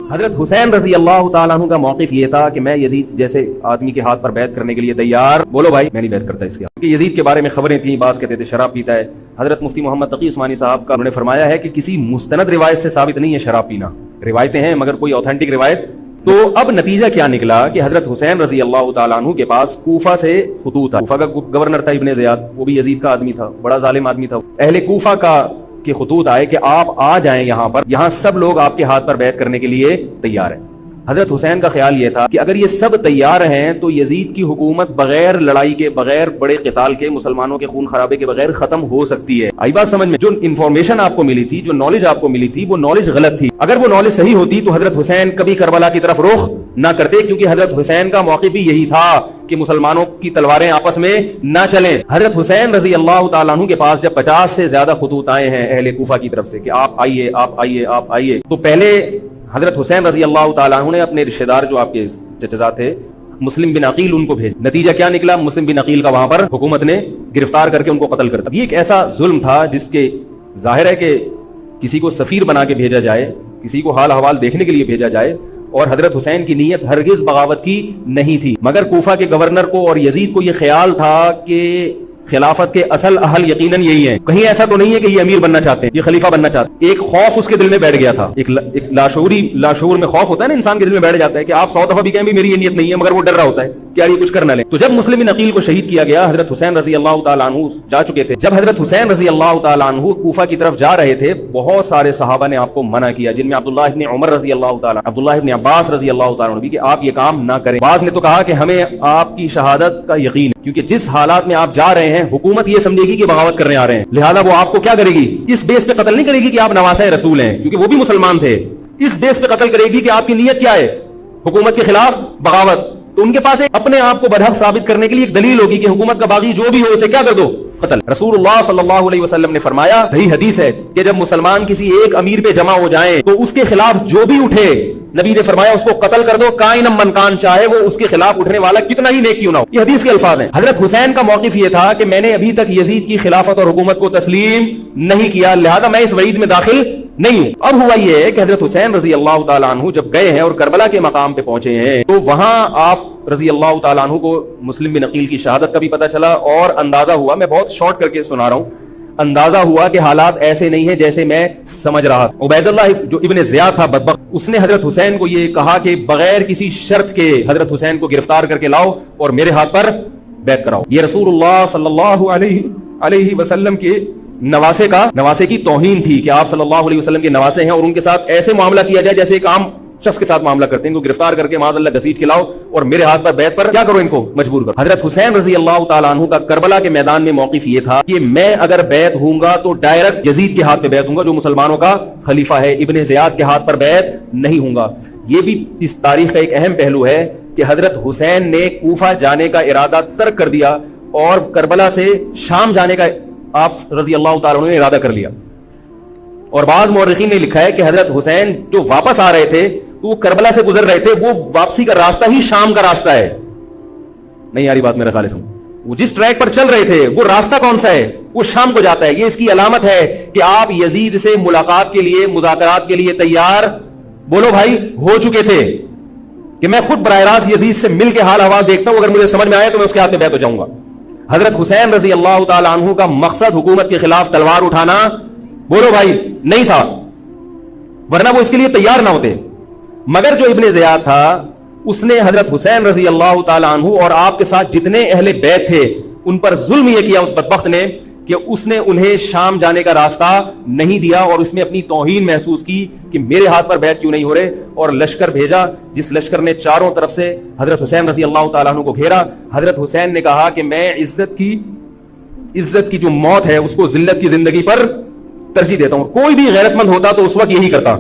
حضرت حسین رضی اللہ تعالیٰ عنہ کا موقف یہ تھا کہ میں یزید جیسے آدمی کے ہاتھ پر بیعت کرنے کے لیے تیار، بولو بھائی میں نہیں بیعت کرتا اس کے ہاتھ، یزید کے بارے میں خبریں تھیں، بعض کہتے تھے شراب پیتا ہے۔ حضرت مفتی محمد تقی عثمانی صاحب کا انہوں نے فرمایا ہے کہ کسی مستند روایت سے ثابت نہیں ہے شراب پینا، روایتیں ہیں مگر کوئی اوتھینٹک روایت۔ تو اب نتیجہ کیا نکلا کہ حضرت حسین رضی اللہ تعالیٰ عنہ کے پاس کوفہ سے خطوط تھا، کوفہ کا گورنر تھا ابن زیاد، وہ بھی یزید کا آدمی تھا، بڑا ظالم آدمی تھا۔ اہل کوفہ کے خطوط آئے کہ آپ آ جائیں یہاں پر، یہاں سب لوگ آپ کے ہاتھ پر بیعت کرنے کے لیے تیار ہیں۔ حضرت حسین کا خیال یہ تھا کہ اگر یہ سب تیار ہیں تو یزید کی حکومت بغیر لڑائی کے، بغیر بڑے قتال کے، مسلمانوں کے خون خرابے کے بغیر ختم ہو سکتی ہے۔ آئی بات سمجھ میں؟ جو انفارمیشن آپ کو ملی تھی، جو نالج آپ کو ملی تھی، وہ نالج غلط تھی۔ اگر وہ نالج صحیح ہوتی تو حضرت حسین کبھی کربلا کی طرف رخ نہ کرتے، کیونکہ حضرت حسین کا موقف بھی یہی تھا کہ مسلمانوں کی تلواریں آپس میں نہ چلیں۔ حضرت حسین رضی اللہ تعالیٰ عنہ کے پاس جب 50 سے زیادہ خطوط آئے ہیں اہل کوفہ کی طرف سے کہ آپ آئیے، آپ آئیے، آپ آئیے، تو پہلے حضرت حسین رضی اللہ تعالیٰ عنہ نے اپنے رشتہ دار جو آپ کے چچا تھے مسلم بن عقیل ان کو بھیج۔ نتیجہ کیا نکلا؟ مسلم بن عقیل کا وہاں پر حکومت نے گرفتار کر کے ان کو قتل کر دیا۔ یہ ایک ایسا ظلم تھا جس کے ظاہر ہے کہ کسی کو سفیر بنا کے بھیجا جائے، کسی کو حال احوال دیکھنے کے لیے بھیجا جائے، اور حضرت حسین کی نیت ہرگز بغاوت کی نہیں تھی، مگر کوفہ کے گورنر کو اور یزید کو یہ خیال تھا کہ خلافت کے اصل اہل یقیناً یہی ہیں، کہیں ایسا تو نہیں ہے کہ یہ امیر بننا چاہتے ہیں، یہ خلیفہ بننا چاہتے ہیں۔ ایک خوف اس کے دل میں بیٹھ گیا تھا، ایک لاشعور میں خوف ہوتا ہے نا انسان کے دل میں بیٹھ جاتا ہے کہ آپ 100 دفعہ بھی کہیں بھی میری یہ نیت نہیں ہے، مگر وہ ڈر رہا ہوتا ہے کہ یار یہ کچھ کر نہ لیں۔ تو جب مسلم بن عقیل کو شہید کیا گیا، حضرت حسین رضی اللہ تعالیٰ عنہ جا چکے تھے۔ جب حضرت حسین رضی اللہ تعالیٰ عنہ کوفہ کی طرف جا رہے تھے، بہت سارے صحابہ نے آپ کو منع کیا، جن میں عبداللہ ابن عمر رضی اللہ تعالیٰ، عبداللہ ابن عباس رضی اللہ تعالیٰ عنہ بھی، کہ آپ یہ کام نہ کریں۔ بعض نے تو کہا کہ ہمیں آپ کی شہادت کا یقین ہے، کیونکہ جس حالات میں آپ جا رہے ہیں حکومت یہ سمجھے گی کہ بغاوت کرنے آ رہے ہیں، لہذا وہ آپ کو کیا کرے گی؟ اس بیس پہ قتل نہیں کرے گی کہ آپ نواسہ رسول ہیں، کیونکہ وہ بھی مسلمان تھے، اس بیس پہ قتل کرے گی کہ آپ کی نیت کیا ہے؟ حکومت کے خلاف بغاوت۔ تو ان کے پاس اپنے آپ کو برحق ثابت کرنے کے لیے ایک دلیل ہوگی کہ حکومت کا باغی جو بھی ہو اسے کیا کر دو؟ قتل۔ رسول اللہ صلی اللہ علیہ وسلم نے فرمایا، صحیح حدیث ہے، کہ جب مسلمان کسی ایک امیر پہ جمع ہو جائیں تو اس کے خلاف جو بھی اٹھے، نبی نے فرمایا اس کو قتل کر دو، کائن من کان، چاہے وہ اس کے خلاف اٹھنے والا کتنا ہی نیک کیوں نہ ہو۔ یہ حدیث کے الفاظ ہیں۔ حضرت حسین کا موقف یہ تھا کہ میں نے ابھی تک یزید کی خلافت اور حکومت کو تسلیم نہیں کیا، لہذا میں اس وعید میں داخل نہیں ہوں۔ اب ہوا یہ ہے کہ حضرت حسین رضی اللہ تعالیٰ عنہ جب گئے ہیں اور کربلا کے مقام پہ پہنچے ہیں تو وہاں آپ رضی اللہ تعالیٰ عنہ کو مسلم بن عقیل کی شہادت کا بھی پتہ چلا، اور اندازہ ہوا، میں بہت شارٹ کر کے سنا رہا ہوں، اندازہ ہوا کہ حالات ایسے نہیں ہیں جیسے میں سمجھ رہا تھا۔ عبید اللہ جو ابن زیاد تھا بدبخت، اس نے حضرت حسین کو یہ کہا کہ بغیر کسی شرط کے حضرت حسین کو گرفتار کر کے لاؤ اور میرے ہاتھ پر بیعت کراؤ۔ یہ رسول اللہ صلی اللہ علیہ وسلم کے نواسے کی توہین تھی کہ آپ صلی اللہ علیہ وسلم کے نواسے ہیں اور ان کے ساتھ ایسے معاملہ کیا جائے جیسے ایک عام شخص کے ساتھ معاملہ کرتے ہیں، ان کو گرفتار کر کے معاذ اللہ گھسیٹ کے لاؤ اور میرے ہاتھ پر بیعت پر کیا کرو، ان کو مجبور کرو۔ حضرت حسین رضی اللہ تعالیٰ عنہ کا کربلا کے میدان میں موقف یہ تھا کہ میں اگر بیعت ہوں گا تو ڈائریکٹ یزید کے ہاتھ پہ بیعت ہوں گا جو مسلمانوں کا خلیفہ ہے، ابن زیاد کے ہاتھ پر بیعت نہیں ہوں گا۔ یہ بھی اس تاریخ کا ایک اہم پہلو ہے کہ حضرت حسین نے کوفہ جانے کا ارادہ ترک کر دیا اور کربلا سے شام جانے کا آپ رضی اللہ تعالیٰ عنہ نے ارادہ کر لیا، اور بعض مورخین نے لکھا ہے کہ حضرت حسین جو واپس آ رہے تھے تو وہ کربلا سے گزر رہے تھے، وہ واپسی کا راستہ ہی شام کا راستہ ہے۔ نہیں یاری بات میرے خیال سے، وہ جس ٹریک پر چل رہے تھے وہ راستہ کون سا ہے؟ وہ شام کو جاتا ہے۔ یہ اس کی علامت ہے کہ آپ یزید سے ملاقات کے لیے، مذاکرات کے لیے تیار، بولو بھائی، ہو چکے تھے کہ میں خود براہ راست یزید سے مل کے حال احوال دیکھتا ہوں، اگر مجھے سمجھ میں آیا تو میں اس کے ہاتھ میں بیعت ہو جاؤں گا۔ حضرت حسین رضی اللہ تعالیٰ عنہ کا مقصد حکومت کے خلاف تلوار اٹھانا، بولو بھائی، نہیں تھا، ورنہ وہ اس کے لیے تیار نہ ہوتے۔ مگر جو ابن زیاد تھا اس نے حضرت حسین رضی اللہ تعالیٰ عنہ اور آپ کے ساتھ جتنے اہل بیت تھے ان پر ظلم یہ کیا اس بدبخت نے کہ اس نے انہیں شام جانے کا راستہ نہیں دیا، اور اس میں اپنی توہین محسوس کی کہ میرے ہاتھ پر بیعت کیوں نہیں ہو رہے، اور لشکر بھیجا جس لشکر نے چاروں طرف سے حضرت حسین رضی اللہ تعالیٰ عنہ کو گھیرا۔ حضرت حسین نے کہا کہ میں عزت کی جو موت ہے اس کو ذلت کی زندگی پر ترجیح دیتا ہوں۔ کوئی بھی غیرت مند ہوتا تو اس وقت یہی کرتا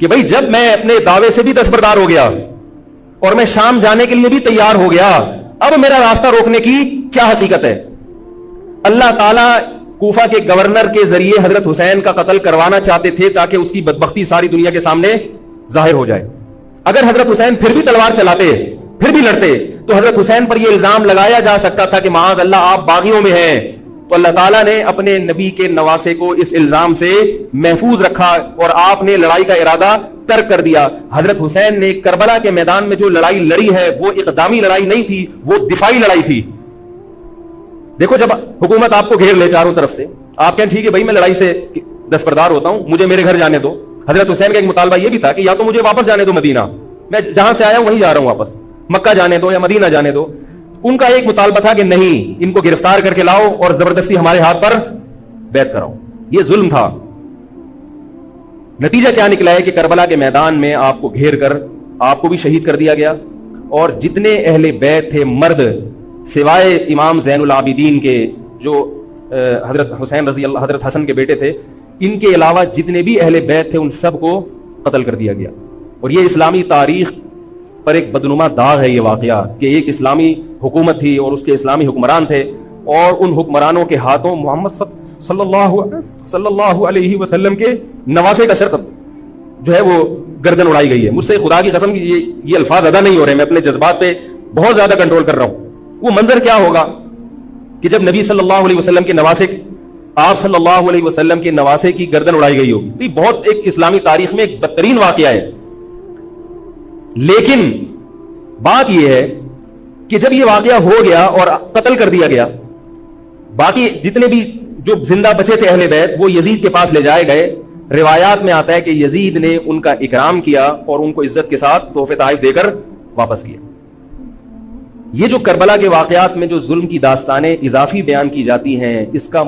کہ بھئی جب میں اپنے دعوے سے بھی دستبردار ہو گیا اور میں شام جانے کے لیے بھی تیار ہو گیا، اب میرا راستہ روکنے کی کیا حقیقت ہے؟ اللہ تعالیٰ کوفہ کے گورنر کے ذریعے حضرت حسین کا قتل کروانا چاہتے تھے تاکہ اس کی بدبختی ساری دنیا کے سامنے ظاہر ہو جائے۔ اگر حضرت حسین پھر بھی تلوار چلاتے، پھر بھی لڑتے، تو حضرت حسین پر یہ الزام لگایا جا سکتا تھا کہ معاذ اللہ آپ باغیوں میں ہیں۔ تو اللہ تعالیٰ نے اپنے نبی کے نواسے کو اس الزام سے محفوظ رکھا اور آپ نے لڑائی کا ارادہ ترک کر دیا. حضرت حسین نے کربلا کے میدان میں جو لڑائی لڑی ہے وہ اقدامی لڑائی نہیں تھی, وہ دفاعی لڑائی تھی. دیکھو جب حکومت آپ کو گھیر لے چاروں طرف سے, آپ کہیں ٹھیک ہے بھائی میں لڑائی سے دستبردار ہوتا ہوں, مجھے میرے گھر جانے دو. حضرت حسین کا ایک مطالبہ یہ بھی تھا کہ یا تو مجھے واپس جانے دو مدینہ, میں جہاں سے آیا ہوں وہیں جا رہا ہوں واپس, مکہ جانے دو یا مدینہ جانے دو. ان کا ایک مطالبہ تھا کہ نہیں, ان کو گرفتار کر کے لاؤ اور زبردستی ہمارے ہاتھ پر بیعت کراؤ. یہ ظلم تھا. نتیجہ کیا نکلا ہے کہ کربلا کے میدان میں آپ کو گھیر کر آپ کو بھی شہید کر دیا گیا, اور جتنے اہل بیت تھے مرد سوائے امام زین العابدین کے جو حضرت حسین رضی اللہ حضرت حسن کے بیٹے تھے, ان کے علاوہ جتنے بھی اہل بیت تھے ان سب کو قتل کر دیا گیا. اور یہ اسلامی تاریخ پر ایک بدنما داغ ہے یہ واقعہ کہ ایک اسلامی حکومت تھی اور اس کے اسلامی حکمران تھے, اور ان حکمرانوں کے ہاتھوں محمد صلی اللہ علیہ وسلم کے نواسے کا سر جو ہے وہ گردن اڑائی گئی ہے. مجھ سے خدا کی قسم یہ الفاظ ادا نہیں ہو رہے, میں اپنے جذبات پہ بہت زیادہ کنٹرول کر رہا ہوں. وہ منظر کیا ہوگا کہ جب نبی صلی اللہ علیہ وسلم کے نواسے, آپ صلی اللہ علیہ وسلم کے نواسے کی گردن اڑائی گئی ہوگی. تو یہ بہت ایک اسلامی تاریخ میں ایک بدترین واقعہ ہے. لیکن بات یہ ہے کہ جب یہ واقعہ ہو گیا اور قتل کر دیا گیا, باقی جتنے بھی جو زندہ بچے تھے اہل بیت وہ یزید کے پاس لے جائے گئے. روایات میں آتا ہے کہ یزید نے ان کا اکرام کیا اور ان کو عزت کے ساتھ تحفے تحائف دے کر واپس کیا. یہ جو کربلا کے واقعات میں جو ظلم کی داستانیں اضافی بیان کی جاتی ہیں, اس کا